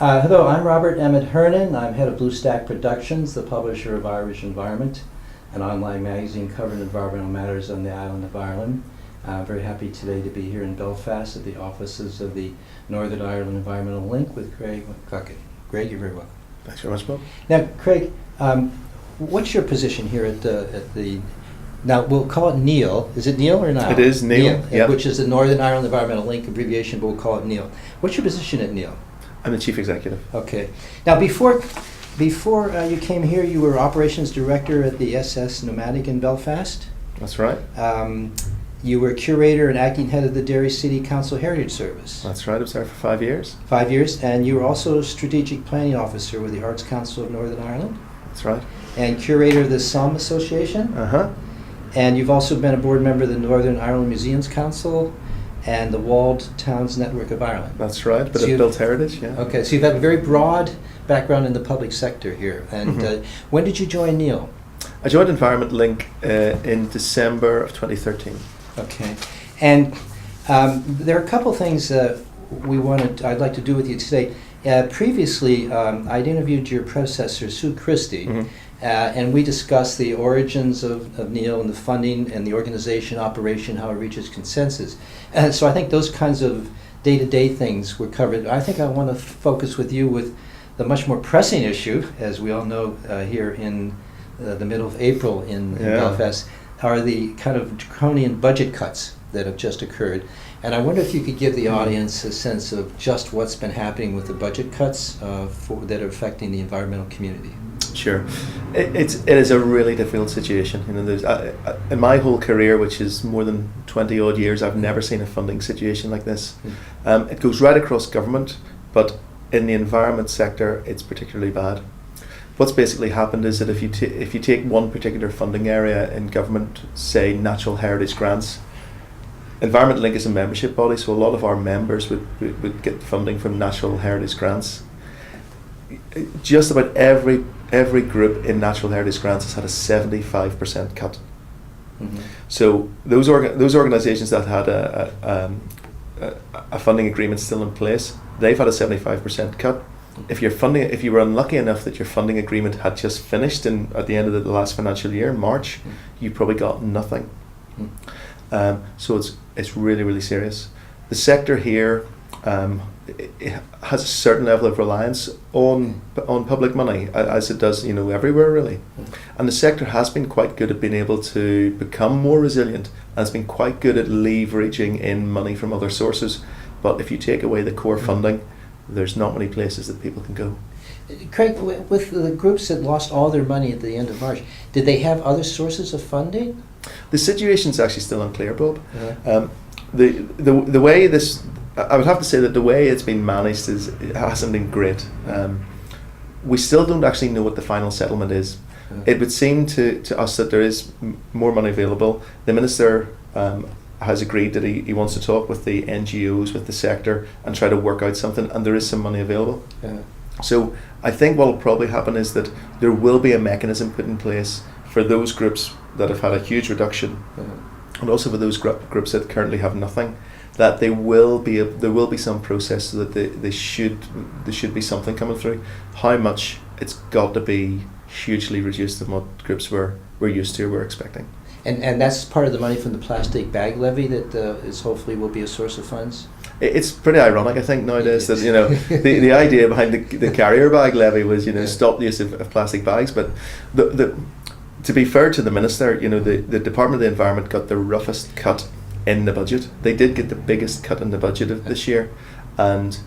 Hello, I'm Robert Emmett Hernan. I'm head of Blue Stack Productions, the publisher of Irish Environment, an online magazine covering environmental matters on the island of Ireland. I'm very happy today to be here in Belfast at the offices of the Northern Ireland Environmental Link with Craig McGuicken. Greg, you're very welcome. Thanks very much, Bob. Now, Craig, what's your position here at the now we'll call it NEIL. Is it NEIL or NEIL? It is NEIL, yep. Which is the Northern Ireland Environmental Link abbreviation, but we'll call it NEIL. What's your position at NEIL? I'm the chief executive. Okay. Now, before you came here, you were operations director at the SS Nomadic in Belfast. That's right. You were curator and acting head of the Derry City Council Heritage Service. That's right. I was there for 5 years. 5 years, and you were also strategic planning officer with the Arts Council of Northern Ireland. That's right. And curator of the Somme Association. And you've also been a board member of the Northern Ireland Museums Council and the Walled Towns Network of Ireland. That's right, but So I've built heritage, yeah. Okay, so you've had a very broad background in the public sector here. And when did you join NEIL? I joined Environment Link in December of 2013. Okay, and there are a couple things I'd like to do with you today. Previously, I'd interviewed your predecessor, Sue Christie, and we discussed the origins of NEIL and the funding and the organization, operation, how it reaches consensus. And so I think those kinds of day-to-day things were covered. I think I want to focus with you with the much more pressing issue, as we all know here in the middle of April in Belfast, are the kind of draconian budget cuts that have just occurred. And I wonder if you could give the audience a sense of just what's been happening with the budget cuts that are affecting the environmental community. Sure. It is a really difficult situation. You know, there's in my whole career, which is more than 20 odd years, I've never seen a funding situation like this. It goes right across government, but in the environment sector, it's particularly bad. What's basically happened is that if you take one particular funding area in government, say natural heritage grants, Environment Link is a membership body, so a lot of our members would get funding from natural heritage grants. Just about every group in natural heritage grants has had a 75% cut. So those organisations that had a funding agreement still in place, they've had a 75% cut. If you were unlucky enough that your funding agreement had just finished at the end of the last financial year, March, you probably got nothing. So it's really, really serious. The sector here it has a certain level of reliance on public money, as it does, everywhere really. And the sector has been quite good at being able to become more resilient, and has been quite good at leveraging in money from other sources. But if you take away the core funding, there's not many places that people can go. Craig, with the groups that lost all their money at the end of March, did they have other sources of funding? The situation's actually still unclear, Bob. The way this, I would have to say that the way it's been managed it hasn't been great. We still don't actually know what the final settlement is. It would seem to us that there is more money available. The Minister has agreed that he wants to talk with the NGOs, with the sector, and try to work out something, and there is some money available. So I think what will probably happen is that there will be a mechanism put in place for those groups that have had a huge reduction, and also for those groups that currently have nothing, that there will be some process so that there should be something coming through. How much? It's got to be hugely reduced than what groups we're used to, we're expecting. And that's part of the money from the plastic bag levy that is hopefully will be a source of funds? It's pretty ironic, I think, nowadays that the idea behind the carrier bag levy was stop the use of plastic bags. But to be fair to the Minister, the Department of the Environment got the roughest cut in the budget. They did get the biggest cut in the budget of this year, and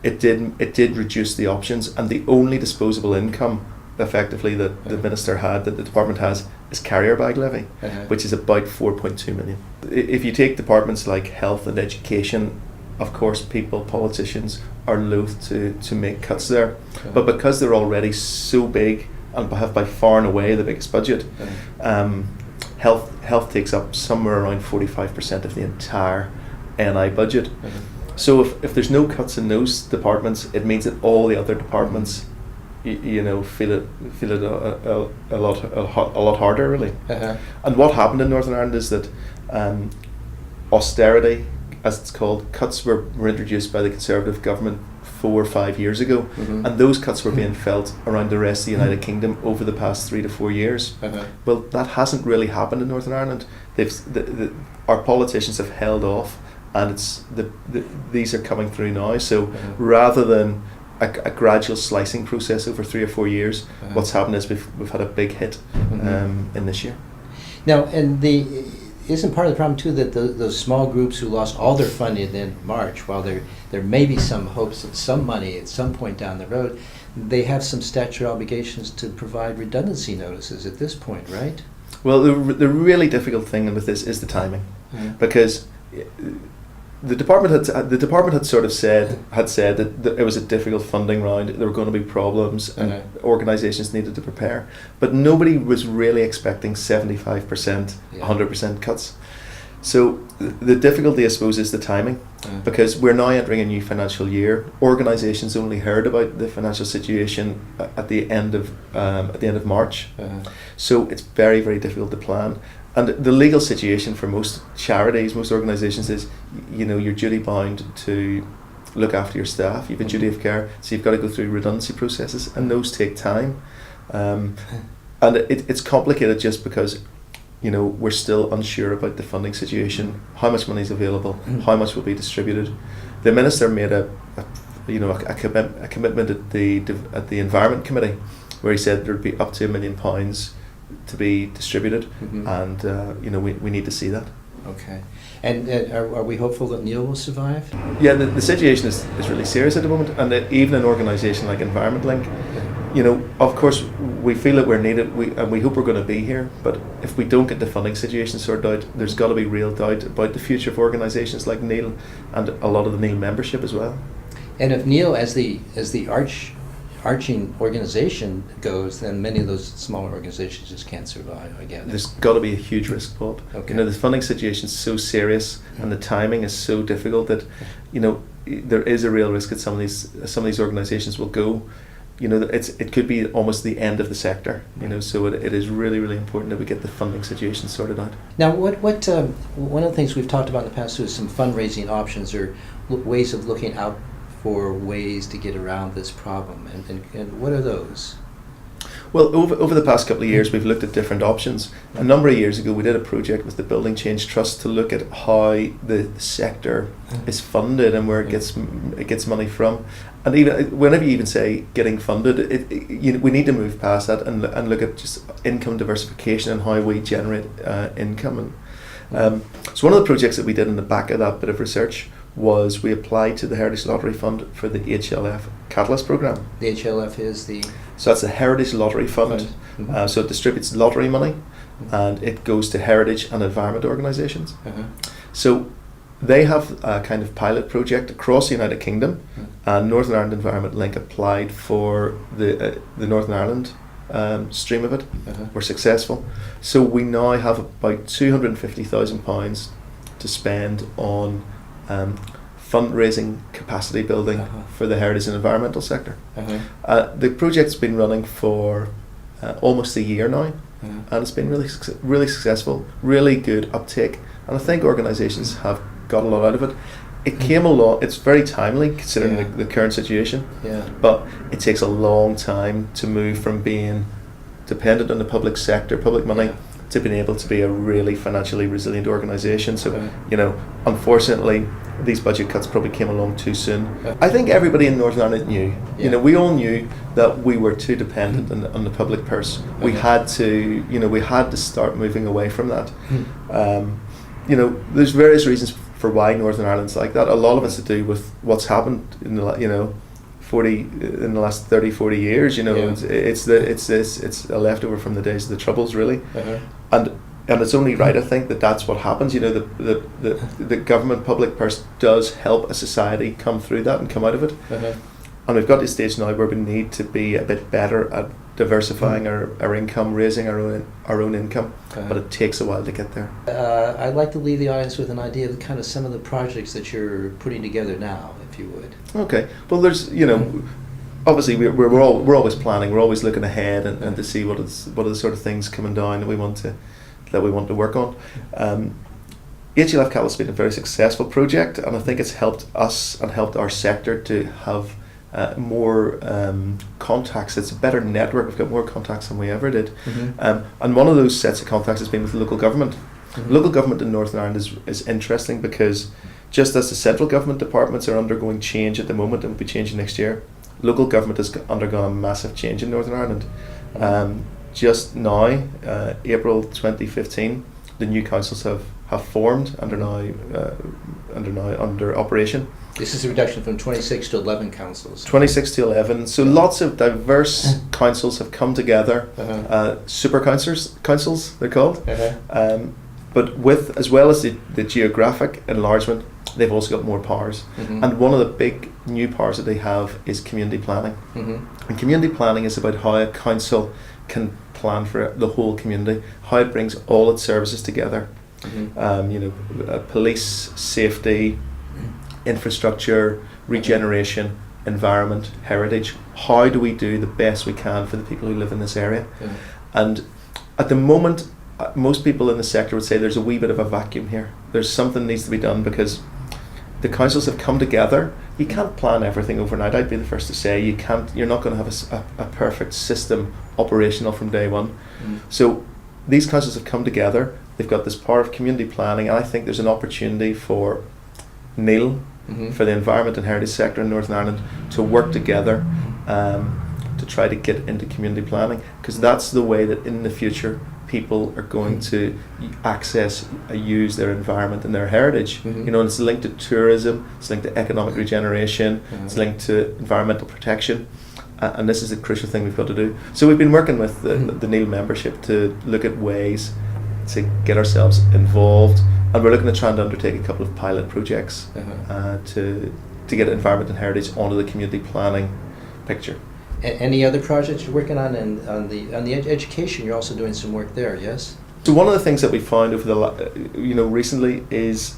it did reduce the options, and the only disposable income effectively that the Minister had, that the department has, is carrier bag levy, which is about 4.2 million. If you take departments like health and education, of course politicians are loath to make cuts there, but because they're already so big and have by far and away the biggest budget, health takes up somewhere around 45% of the entire NI budget. So if there's no cuts in those departments, it means that all the other departments feel it a lot harder, really. And what happened in Northern Ireland is that austerity, as it's called, cuts were introduced by the Conservative government 4 or 5 years ago, Mm-hmm. and those cuts were being felt around the rest of the United Kingdom over the past 3 to 4 years. Well, that hasn't really happened in Northern Ireland. Our politicians have held off, and these are coming through now. So rather than a gradual slicing process over 3 or 4 years, what's happened is we've had a big hit in this year. Now, and isn't part of the problem too that those small groups who lost all their funding in March, while there may be some hopes that some money at some point down the road, they have some statutory obligations to provide redundancy notices at this point, right? Well, the really difficult thing with this is the timing, because the department had sort of said that it was a difficult funding round. There were going to be problems, and organisations needed to prepare. But nobody was really expecting 75%, 100% cuts. So the difficulty, I suppose, is the timing, because we're now entering a new financial year. Organisations only heard about the financial situation at the end of March, so it's very, very difficult to plan. And the legal situation for most charities, most organisations is, you're duty bound to look after your staff. You have a duty of care, so you've got to go through redundancy processes, and those take time. And it's complicated just because, we're still unsure about the funding situation, how much money is available, how much will be distributed. The Minister made a commitment at the Environment Committee, where he said there'd be up to £1 million to be distributed, and we need to see that. Okay. And are we hopeful that Neil will survive? Yeah, the situation is really serious at the moment, and even an organisation like Environment Link, of course we feel that we're needed, and we hope we're going to be here, but if we don't get the funding situation sorted out, there's got to be real doubt about the future of organisations like Neil and a lot of the Neil membership as well. And if Neil, as the arching organisation goes, then many of those smaller organisations just can't survive, I guess. There's got to be a huge risk, Bob. Okay. The funding situation is so serious, and the timing is so difficult that, there is a real risk that some of these organisations will go. It could be almost the end of the sector. So it is really, really important that we get the funding situation sorted out. Now, what one of the things we've talked about in the past is some fundraising options or ways of looking out for ways to get around this problem, and what are those? Well, over the past couple of years, we've looked at different options. A number of years ago, we did a project with the Building Change Trust to look at how the sector is funded and where it gets money from. And even whenever you even say getting funded, we need to move past that and look at just income diversification and how we generate income. And so one of the projects that we did in the back of that bit of research was we applied to the Heritage Lottery Fund for the HLF Catalyst Programme. The HLF is the... So that's the Heritage Lottery Fund. So it distributes lottery money, and it goes to heritage and environment organisations. So they have a kind of pilot project across the United Kingdom, and Northern Ireland Environment Link applied for the Northern Ireland stream of it. We're successful. So we now have about £250,000 to spend on fundraising capacity building for the heritage and environmental sector. The project's been running for almost a year now, and it's been really successful, really good uptake, and I think organisations have got a lot out of it. It came along, it's very timely considering the current situation, but it takes a long time to move from being dependent on the public sector, public money, to being able to be a really financially resilient organisation. So, unfortunately, these budget cuts probably came along too soon. I think everybody in Northern Ireland knew. We all knew that we were too dependent on the public purse. We had to start moving away from that. There's various reasons for why Northern Ireland's like that. A lot of it's to do with what's happened in the last 30, 40 years. It's a leftover from the days of the Troubles, really. And it's only right, I think, that's what happens. The government public purse does help a society come through that and come out of it. And we've got to a stage now where we need to be a bit better at diversifying our income, raising our own income, but it takes a while to get there. I'd like to leave the audience with an idea of kind of some of the projects that you're putting together now, if you would. Okay. Well, there's obviously we're always planning, we're always looking ahead and to see what are the sort of things coming down that we want to work on. HLF Catalyst has been a very successful project, and I think it's helped us and helped our sector to have more contacts. It's a better network. We've got more contacts than we ever did. Mm-hmm. And one of those sets of contacts has been with local government. Mm-hmm. Local government in Northern Ireland is interesting because just as the central government departments are undergoing change at the moment and will be changing next year, local government has undergone a massive change in Northern Ireland. Just now, April 2015, the new councils have formed and are now under operation. This is a reduction from 26 to 11 councils. 26 to 11. So lots of diverse councils have come together. Super councils they're called. But with, as well as the geographic enlargement, they've also got more powers. Mm-hmm. And one of the big new powers that they have is community planning. Mm-hmm. And community planning is about how a council can plan for the whole community, how it brings all its services together. Mm-hmm. Police, safety, infrastructure, regeneration, environment, heritage. How do we do the best we can for the people who live in this area? Mm-hmm. And at the moment, most people in the sector would say there's a wee bit of a vacuum here. There's something needs to be done because the councils have come together. You can't plan everything overnight. I'd be the first to say you're not going to have a perfect system operational from day one. Mm-hmm. So these councils have come together. They've got this power of community planning, and I think there's an opportunity for Neil, mm-hmm. for the environment and heritage sector in Northern Ireland to work together to try to get into community planning, because that's the way that in the future people are going to access, use their environment and their heritage. Mm-hmm. And it's linked to tourism, it's linked to economic regeneration, it's linked to environmental protection, and this is a crucial thing we've got to do. So we've been working with the NEIL membership to look at ways to get ourselves involved, and we're looking to try and undertake a couple of pilot projects to get environment and heritage onto the community planning picture. Any other projects you're working on? And on the education, you're also doing some work there, yes? So one of the things that we found over the recently is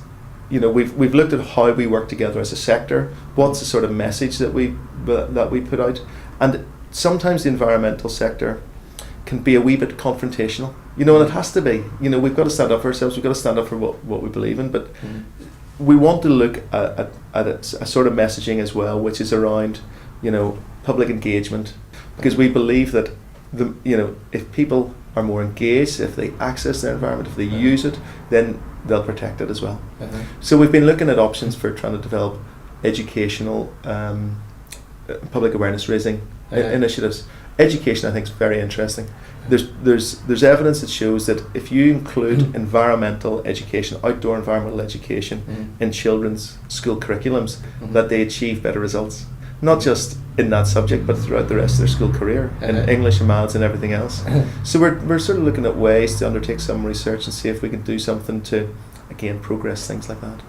we've looked at how we work together as a sector. What's the sort of message that we put out, and sometimes the environmental sector can be a wee bit confrontational. And it has to be. We've got to stand up for ourselves. We've got to stand up for what we believe in. But we want to look at a sort of messaging as well, which is around public engagement, because we believe that if people are more engaged, if they access their environment, if they use it, then they'll protect it as well. So we've been looking at options for trying to develop educational public awareness raising initiatives. Education, I think, is very interesting. There's evidence that shows that if you include environmental education, outdoor environmental education in children's school curriculums, that they achieve better results. Not just in that subject, but throughout the rest of their school career, in English and maths and everything else. So we're sort of looking at ways to undertake some research and see if we can do something to, again, progress things like that.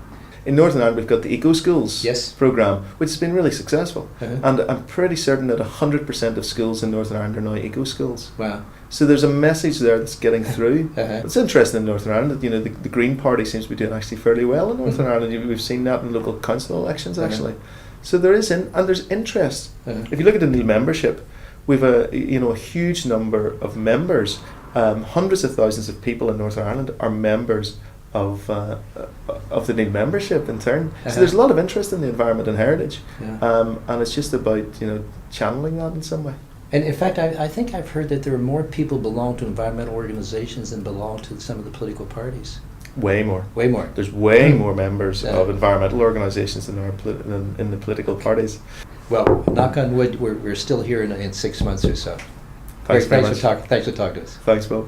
In Northern Ireland, we've got the Eco Schools programme, which has been really successful. And I'm pretty certain that 100% of schools in Northern Ireland are now eco schools. Wow. So there's a message there that's getting through. It's interesting in Northern Ireland that the Green Party seems to be doing actually fairly well in Northern Ireland. We've seen that in local council elections actually. So there's interest. If you look at the NEIL membership, we've a huge number of members. Hundreds of thousands of people in Northern Ireland are members of the NEIL membership in turn. So there's a lot of interest in the environment and heritage, and it's just about channeling that in some way. And in fact, I think I've heard that there are more people belong to environmental organizations than belong to some of the political parties. Way more. Way more. There's way more members of environmental organisations than there are in the political parties. Well, knock on wood, we're still here in 6 months or so. Thanks very much. Thanks for talking to us. Thanks, Bob.